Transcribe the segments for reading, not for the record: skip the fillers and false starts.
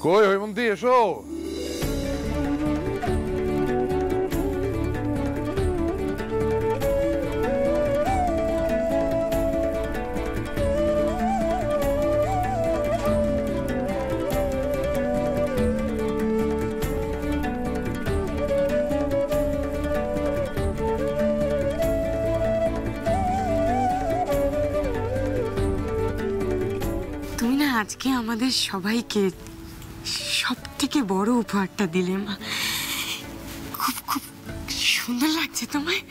কই হৈমন্তী এসো। তুমি না আজকে আমাদের সবাইকে সবথেকে বড় উপহারটা দিলে মা। খুব খুব সুন্দর লাগছে তোমায়।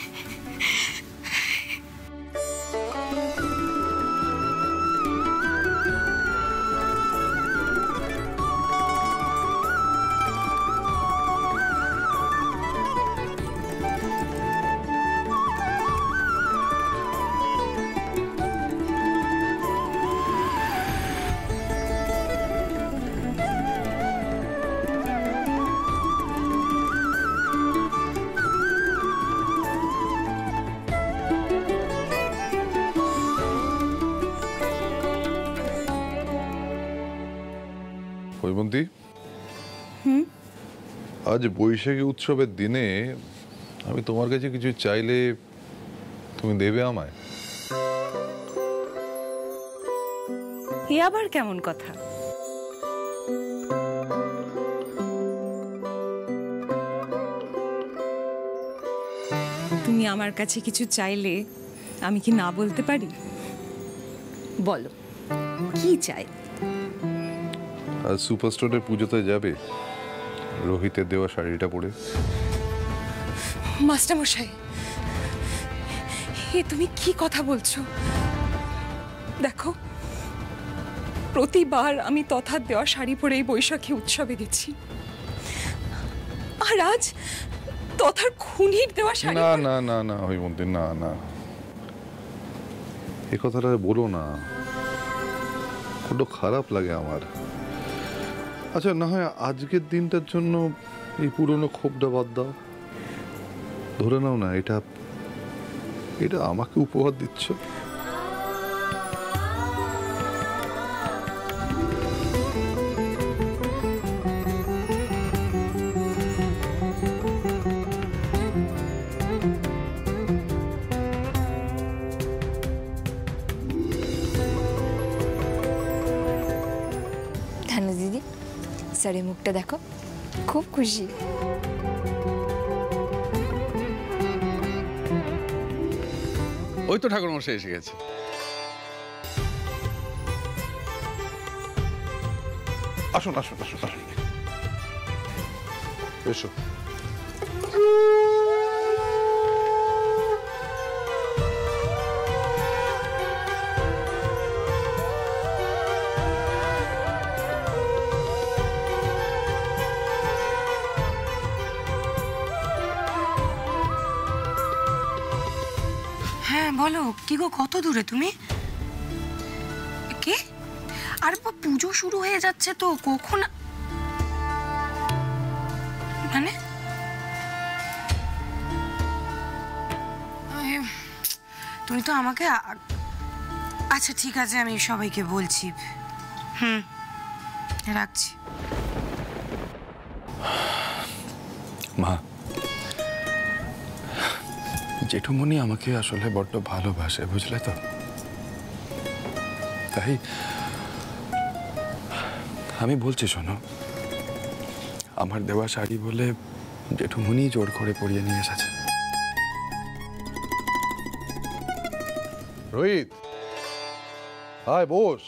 হৈমন্তী, আজ বৈশাখী উৎসবের দিনে আমি তোমার কাছে কিছু চাইলে তুমি দেবে আমায়? এ আবার কেমন কথা? তুমি আমার কাছে কিছু চাইলে আমি কি না বলতে পারি? বলো কি চাই? আজ সুপারস্টোরের পুজোতে যাবে রোহিতের দেওয়া শাড়িটা পরে? মাস্টারমশাই, এ তুমি কি কথা বলছো? দেখো, প্রতিবার আমি তথার দেওয়া শাড়ি পরে এই বৈশাখী উৎসবে গেছি, আর আজ তথার খুনির দেওয়া শাড়ি। না না না না হৈমন্তী, না না, এ কথাটা বলো না, বড্ড খারাপ লাগে আমার। আচ্ছা, না হয় আজকের দিনটার জন্য এই পুরনো ক্ষোভটা বাদ দাও। ধরে নাও না এটা এটা আমাকে উপহার দিচ্ছ। ধানু দিদি, স্যারের মুখটা দেখো, খুব খুশি। ওই তো ঠাকুরমশাই এসে গেছে। আসুন আসুন আসুন আসুন, এসো। হ্যাঁ বলো, কি গো, কত দূরে তুমি? কে? আর পুজো শুরু হয়ে যাচ্ছে তো, কখন? মানে তুমি তো আমাকে আচ্ছা ঠিক আছে, আমি সবাইকে বলছি। রাখছি। মা, জেঠুমনি আমাকে আসলে বড্ড ভালোবাসে, বুঝলে তো? তাই আমি বলছি, শোনো, আমার দেওয়া শাড়ি বলে জেঠুমনি জোর করে পরিয়ে নিয়ে এসেছে। রোহিত, আয় বস।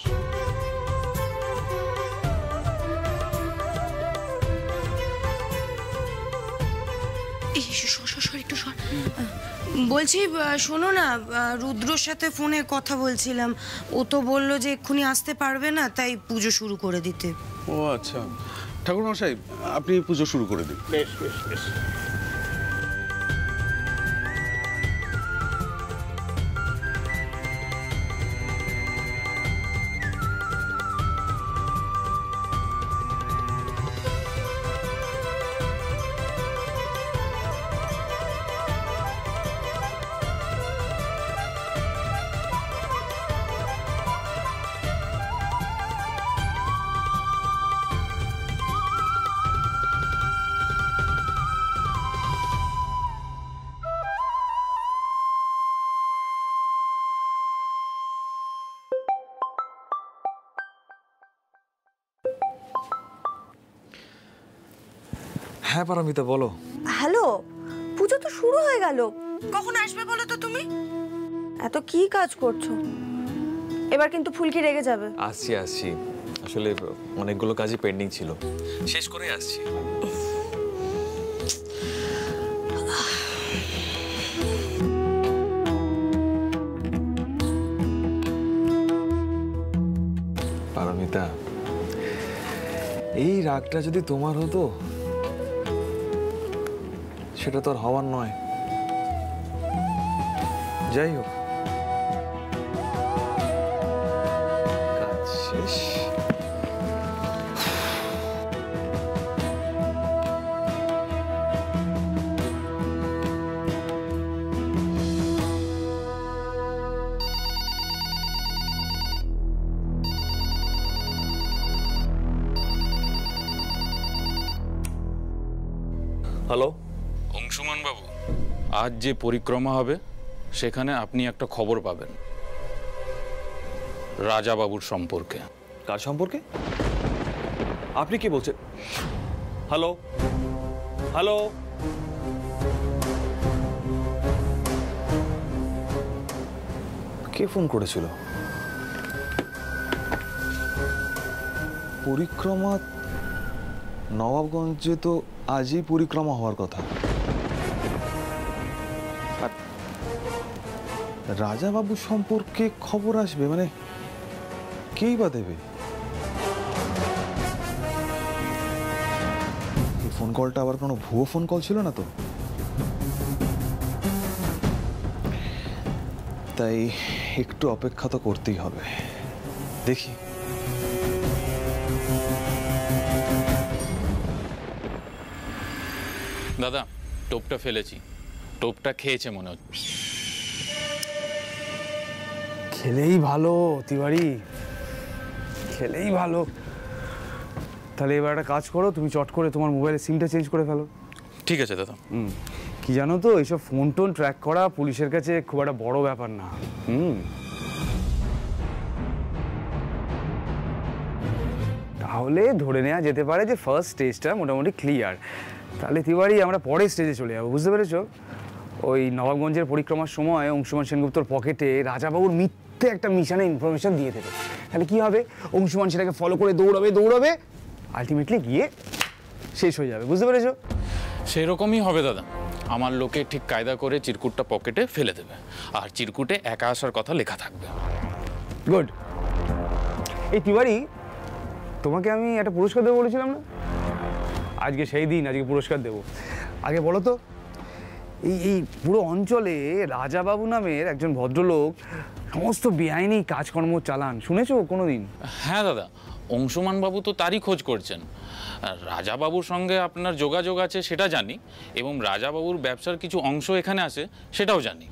একটু বলছি, শোনো না, রুদ্রর সাথে ফোনে কথা বলছিলাম, ও তো বললো যে এক্ষুনি আসতে পারবে না, তাই পুজো শুরু করে দিতে। ও আচ্ছা, ঠাকুরমশাই আপনি পুজো শুরু করে দিন। বেশ বেশ বেশ। হ্যাঁ পারমিতা বলো। হ্যালো, পুজো তো শুরু হয়ে গেল। কখন আসবে বলো তো তুমি? এত কি কাজ করছো? এবার কিন্তু ফুলকি রেগে যাবে। আসছি আসছি, আসলে অনেকগুলো কাজই পেন্ডিং ছিল, শেষ করে আসছি। পারমিতা, এই রাগটা যদি তোমার হতো সেটা তো আর হওয়ার নয়। যাই হোক, কাজ শেষ। হ্যালো, অংশুমান বাবু, আজ যে পরিক্রমা হবে সেখানে আপনি একটা খবর পাবেন রাজা বাবুর সম্পর্কে। কার সম্পর্কে? আপনি কি বলছেন? হ্যালো হ্যালো, কে ফোন করেছিল? পরিক্রমা? নবাবগঞ্জে তো আজই পরিক্রমা হওয়ার কথা। আর রাজাবাবু সম্পর্কে খবর আসবে মানে কেই বা দেবে? এই ফোন কলটা আবার কোনো ভুয়ো ফোন কল ছিল না তো? তাই একটু অপেক্ষা তো করতেই হবে, দেখি। দাদা, টোপটা ফেলেছি, টোপটা খেয়েছে মনে হচ্ছে। খেলেই ভালো তিওয়ারি, খেলেই ভালো। তাহলে এবার একটা কাজ করো, তুমি চট করে তোমার মোবাইলের সিমটা চেঞ্জ করে ফেলো। ঠিক আছে দাদা। কি জানো তো, এইসব ফোন টোন ট্র্যাক করা পুলিশের কাছে খুব একটা বড় ব্যাপার না। তাহলে ধরে নেওয়া যেতে পারে যে ফার্স্ট স্টেজটা মোটামুটি ক্লিয়ার। তাহলে তিওয়ারি আমরা পরের স্টেজে চলে যাবো, বুঝতে পেরেছো? ওই নবাবগঞ্জের পরিক্রমার সময় অংশুমান সেনগুপ্তর পকেটে রাজাবাবুর মিথ্যে একটা মিশনে ইনফরমেশন দিয়ে দেবে। তাহলে কি হবে, অংশুমান সেটাকে ফলো করে দৌড়াবে, আলটিমেটলি গিয়ে শেষ হয়ে যাবে, বুঝতে পেরেছো? সেরকমই হবে দাদা। আমার লোকে ঠিক কায়দা করে চিরকুটটা পকেটে ফেলে দেবে, আর চিরকুটে একা আসার কথা লেখা থাকবে। গুড। এই তিওয়ারি, তোমাকে আমি একটা পুরস্কার দেবো বলেছিলাম না? আজকে সেই দিন, আজকে পুরস্কার দেবো। আগে বলো তো, এই পুরো অঞ্চলে রাজাবাবু নামের একজন ভদ্রলোক সমস্ত বেআইনি কাজকর্ম চালান, শুনেছো কোনোদিন? হ্যাঁ দাদা, অংশুমান বাবু তো তারই খোঁজ করছেন। রাজাবাবুর সঙ্গে আপনার যোগাযোগ আছে সেটা জানি, এবং রাজাবাবুর ব্যবসার কিছু অংশ এখানে আসে সেটাও জানি।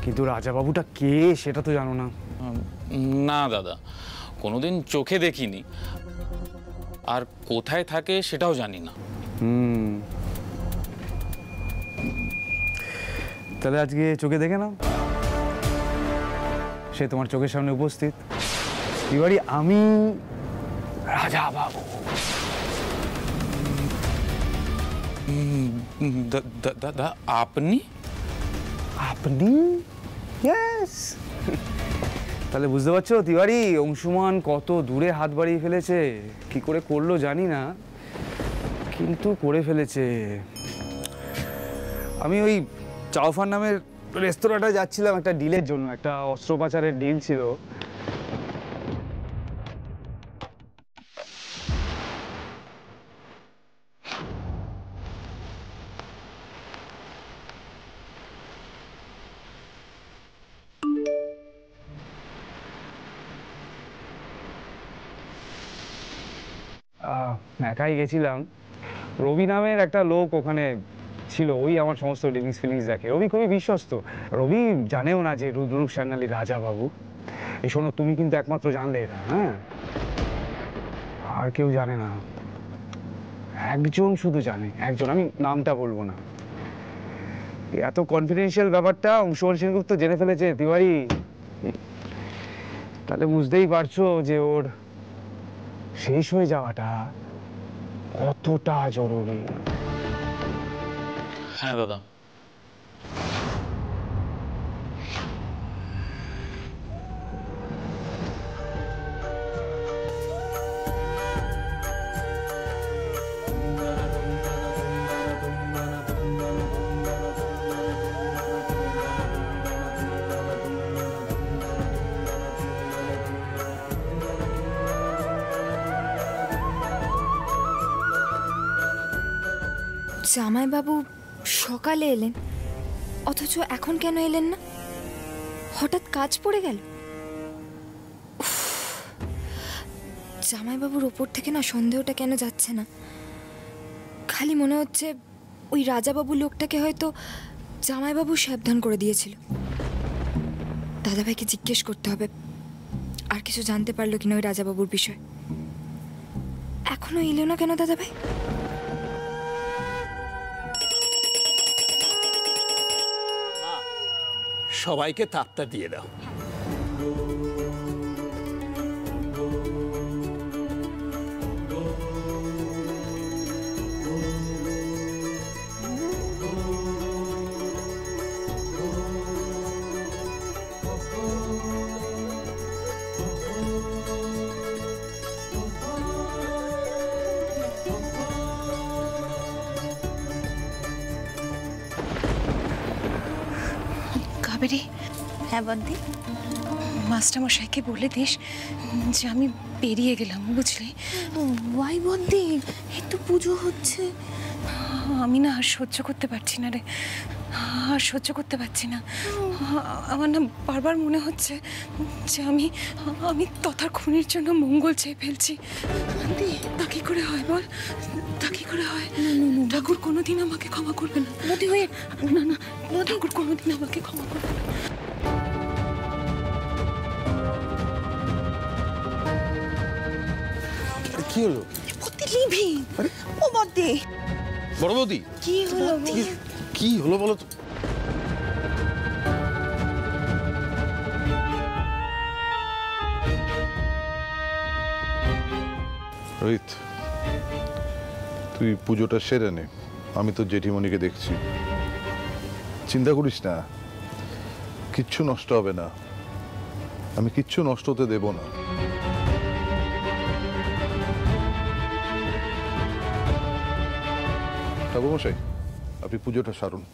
কিন্তু রাজাবাবুটা কে সেটা তো জানো না? না দাদা, কোনোদিন চোখে দেখিনি, আর কোথায় থাকে সেটাও জানি না। তাহলে আজকে চোখে দেখে নাও, সে তোমার চোখের সামনে উপস্থিত। এবারে আমি রাজাবাবু। দাদা, আপনি? আপনি? ইয়েস। তাহলে বুঝতে পারছো তিওয়ারি, অংশুমান কত দূরে হাত বাড়িয়ে ফেলেছে। কি করে করলো জানি না, কিন্তু করে ফেলেছে। আমি ওই চাওফান নামের রেস্তোরাঁটা যাচ্ছিলাম একটা ডিলের জন্য, একটা অস্ত্র পাচারের ডিল ছিল। একাই গেছিলাম। রবি নামের একটা লোক ওখানে ছিল, ওই আমার সমস্ত ডিলিংস ফিলিংস দেখে। রবি খুবই বিশ্বস্ত। রবি জানেও না যে রুদ্ররূপ সান্যালী রাজাবাবু। এই শোনো, তুমি কিন্তু একমাত্র জানলে এটা, হ্যাঁ? আর কেউ জানে না, একজন শুধু জানে, একজন, আমি নামটা বলবো না। এত কনফিডেন্সিয়াল ব্যাপারটা অংশুমান সেনগুপ্ত জেনে ফেলেছে তিওয়ারি। তাহলে বুঝতেই পারছো যে ওর শেষ হয়ে যাওয়াটা কতটা জরুরি। হ্যাঁ দাদা। জামাইবাবু সকালে এলেন, অথচ এখন কেন এলেন না? হঠাৎ কাজ পড়ে গেল? উফ, জামাইবাবুর ওপর থেকে না সন্দেহটা কেন যাচ্ছে না? খালি মনে হচ্ছে ওই রাজাবাবু লোকটাকে হয়তো জামাইবাবু সাবধান করে দিয়েছিল। দাদাভাইকে জিজ্ঞেস করতে হবে আর কিছু জানতে পারলো কিনা ওই রাজাবাবুর বিষয়। এখনো এলো না কেন দাদাভাই? সবাইকে তাপটা দিয়ে দাও। কাবেরী, হ্যাঁ বন্দি, মাস্টারমশাইকে বলে দিস যে আমি বেরিয়ে গেলাম, বুঝলি? ওয়াই বন্দি, এই তো পুজো হচ্ছে। আমি না আর সহ্য করতে পারছি না রে, আর সহ্য করতে পারছি না। আমার না বারবার মনে হচ্ছে যে আমি তথার খুনির জন্য মঙ্গল চেয়ে ফেলছি। তা কি করে হয় বল? তা কি করে হয়? ঠাকুর কোনোদিন আমাকে ক্ষমা করবে না। বন্দি হয়ে না না, ঠাকুর কোনোদিন আমাকে ক্ষমা করবে না। কি হলো? বন্দি লিভি, ও বন্দি বড় বৌদি, কি হলো? কি হলো বলো তো? রোহিত, তুই পুজোটা সেরে নে, আমি তো জেঠিমণিকে দেখছি। চিন্তা করিস না, কিচ্ছু নষ্ট হবে না, আমি কিচ্ছু নষ্ট হতে দেব না। ঠাকুরমশাই, আপনি পুজোটা সারুন।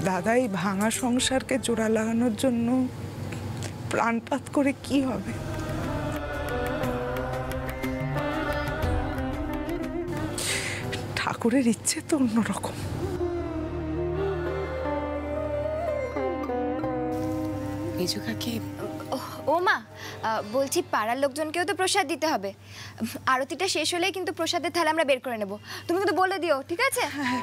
দাদা এই ভাঙা সংসারকে জোড়া লাগানোর জন্য প্রাণপাত করে কি হবে? ঠাকুরের ইচ্ছে তো অন্যরকম। মেজুকাকে ও মা, বলছি পাড়ার লোকজনকেও তো প্রসাদ দিতে হবে। আরতিটা শেষ হলেই কিন্তু প্রসাদের থালা আমরা বের করে নেব। তুমি কিন্তু বলে দিও, ঠিক আছে? হ্যাঁ।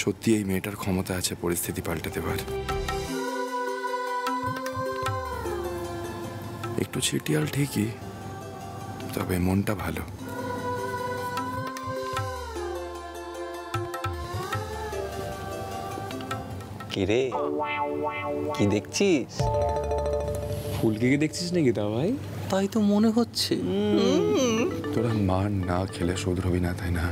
সত্যি এই মেয়েটার ক্ষমতা আছে পরিস্থিতি পাল্টে দেবার। একটু ছিটিয়াল ঠিকই, তবে মনটা ভালো। কিরে, কি দেখছিস? ফুলকে দেখছিস নাকি তা ভাই? তাই তো মনে হচ্ছে। তোরা মার না খেলে শোধরবি না, তাই না?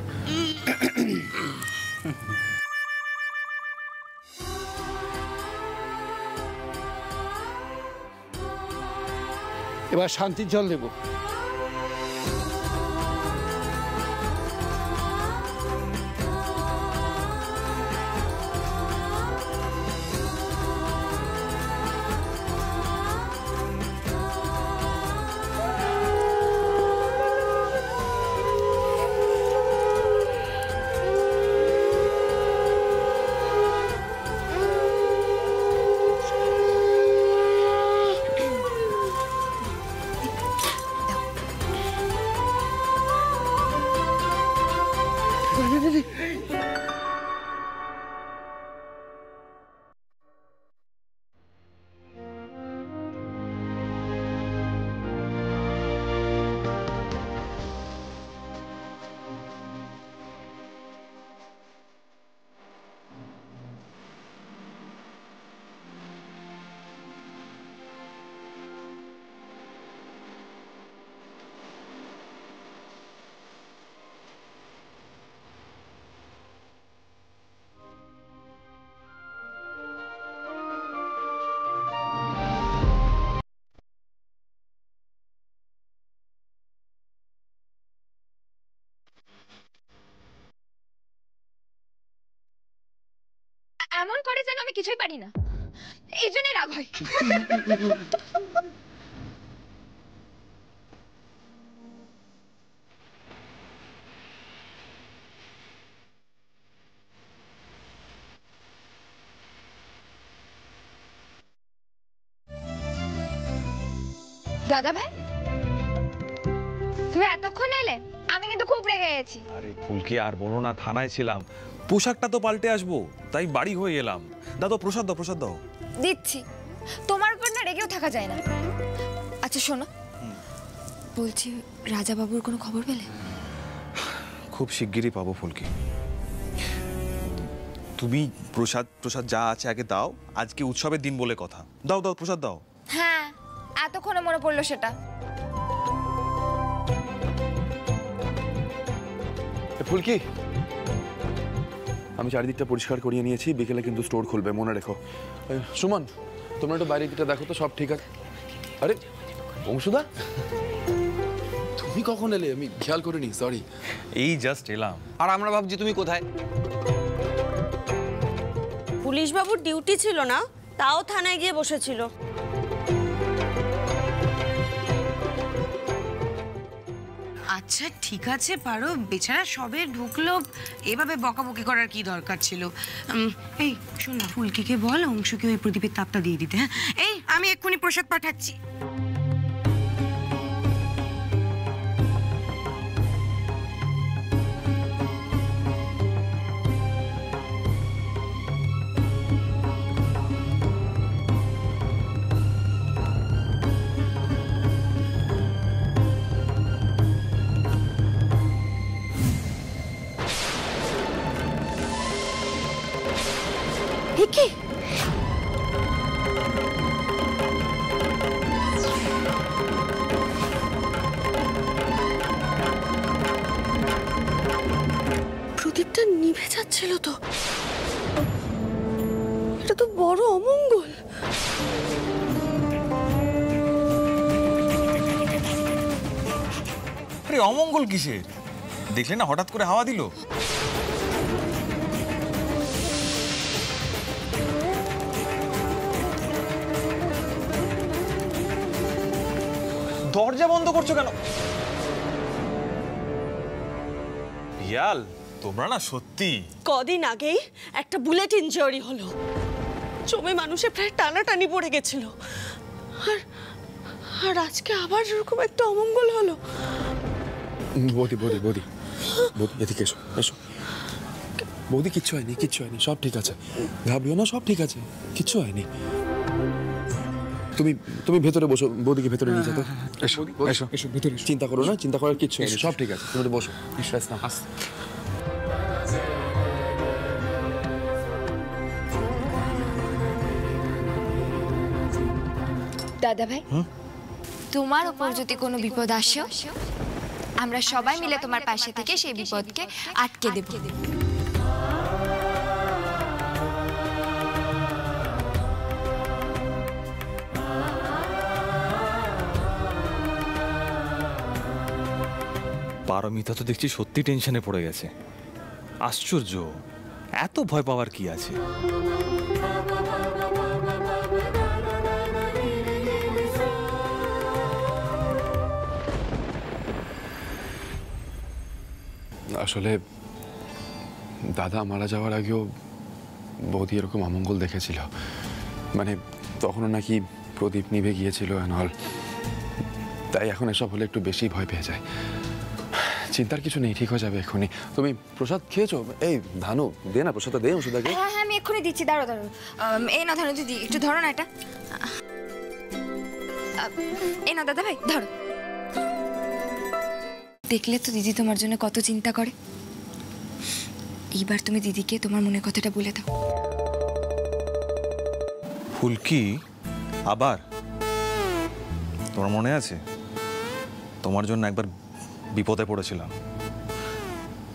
এবার শান্তির জল দেবো। এমন করে যেন আমি কিছুই পারি না, এই জন্যই রাগ হয়। দাদা ভাই, তুমি এতক্ষণ এলে? আমি কিন্তু খুব রেগে গেছি। আরে ফুলকি আর বলো না, থানায় ছিলাম, পোশাকটা তো পাল্টে আসবো, তাই বাড়ি হয়ে এলাম। দাদা প্রসাদ দাও, প্রসাদ দাও। দিচ্ছি, তোমার উপর না রেগেও থাকা যায় না। আচ্ছা শোনো, বলছি রাজা বাবুর কোনো খবর পেলে? খুব শিগগিরই পাবো ফুলকি। তুমি প্রসাদ প্রসাদ যা আছে আগে দাও, আজকে উৎসবের দিন বলে কথা। দাও দাও, প্রসাদ দাও। হ্যাঁ, এতক্ষণে মনে পড়লো সেটা। ফুলকি, আমি চারিদিকটা পরিষ্কার করিয়ে নিয়েছি, বিকেলে কিন্তু স্টোর খুলবে, মনে রেখো। সুমন, তোমরা একটু বাইরের দিকটা দেখো তো, সব ঠিক আছে? আরে অংশুদা, তুমি কখন এলে? আমি খেয়াল করিনি, সরি। এই জাস্ট এলাম, আর আমরা ভাবছি তুমি কোথায়। পুলিশ বাবুর ডিউটি ছিল না, তাও থানায় গিয়ে বসেছিল। আচ্ছা ঠিক আছে, পারো, বেচারা সবে ঢুকলো, এভাবে বকাবকি করার কি দরকার ছিল? এই শোন না, ফুলকিকে বল অংশুকে ওই প্রদীপের তাপটা দিয়ে দিতে। হ্যাঁ, এই আমি এক্ষুনি প্রসাদ পাঠাচ্ছি। কি? প্রদীপটা নিভে যাচ্ছিল তো, এটা তো বড় অমঙ্গল। আরে অমঙ্গল কিসের? দেখলে না হঠাৎ করে হাওয়া দিল। দরজা বন্ধ করছো কেন? পিয়াল, তোমরা না সত্যি। কদিন আগেই একটা বুলেট ইনজিওরি হলো, জমে মানুষের প্রায় টানাটানি পড়ে গেছিল, আর আজকে আবার এরকম একটা অমঙ্গল হলো। বৌদি বৌদি বৌদি বৌদি, এদিকে এসো এসো। বৌদি, কিচ্ছু হয়নি, কিচ্ছু হয়নি, সব ঠিক আছে, ঘাবড়িও না, সব ঠিক আছে, কিচ্ছু হয়নি। তুমি তুমি ভেতরে বসো, বৌদিকে ভেতরে নিয়ে যেতে। এসো এসো এসো, ভেতরে চিন্তা করো না, চিন্তা করার কিচ্ছু হয়নি, সব ঠিক আছে, তুমি তো বসো, স্ট্রেস নাও। দাদা ভাই, তোমার উপর যদি কোনো বিপদ আসে, আমরা সবাই মিলে তোমার পাশে থেকে সেই বিপদকে আটকে দেব। পারমিতা তো দেখছি সত্যি টেনশনে পড়ে গেছে। আশ্চর্য, এত ভয় পাওয়ার কি আছে? আসলে দাদা মারা যাওয়ার আগেও বৌদি এরকম অমঙ্গল দেখেছিল। মানে তখনও নাকি প্রদীপ নিভে গিয়েছিল অল। তাই এখন এসব হলে একটু বেশি ভয় পেয়ে যায়। চিন্তার কিছু নেই, ঠিক হয়ে যাবে এক্ষুনি। তুমি প্রসাদ খেয়েছো? এই ধানু দে না প্রসাদটা, দে ওষুধটাকে। হ্যাঁ হ্যাঁ আমি এক্ষুনি দিচ্ছি, দাঁড়ো দাঁড়ো। এই না ধানু দিদি, একটু ধরো না এটা। এই না দাদা ভাই ধরো। দেখলে তো দিদি তোমার জন্য কত চিন্তা করে। এইবার তুমি দিদিকে তোমার মনের কথাটা বলে দাও। ফুলকি, আবার তোমার মনে আছে তোমার জন্য একবার বিপদে পড়েছিলাম?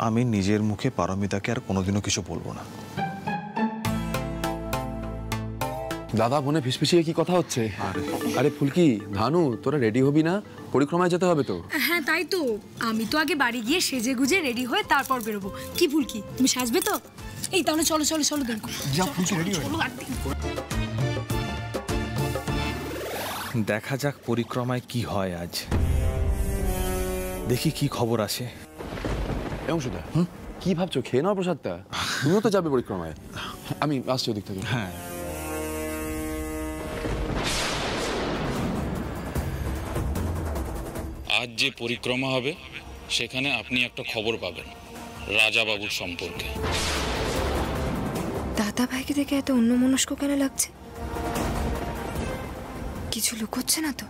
আমি নিজের মুখে পারমিতাকে আর কোনোদিনও কিছু বলবো না। দাদা মনে ফিসফিসিয়ে কি কথা হচ্ছে? আরে ফুলকি, ধানু তোরা রেডি হবি না? পরিক্রমায় যেতে হবে তো। হ্যাঁ তাই তো, আমি তো আগে বাড়ি গিয়ে সেজে গুজে রেডি হয়ে তারপর বেরোবো। কি ফুলকি, তুমি সাজবে তো? এই তাহলে চলো চলো চলো দেখো। দেখা যাক পরিক্রমায় কি হয় আজ, দেখি কি খবর আসে। অংশুদা, কি ভাবছো? খেয়ে নাও প্রসাদটা, তুমিও তো যাবে পরিক্রমায়। আমি আসছি ওদিক থেকে। হ্যাঁ আজ যে পরিক্রমা হবে সেখানে আপনি একটা খবর পাবেন রাজাবাবুর সম্পর্কে। দাদা ভাইকে দেখে এত অন্যমনস্ক কেন লাগছে? কিছু লুকোচ্ছে না তো?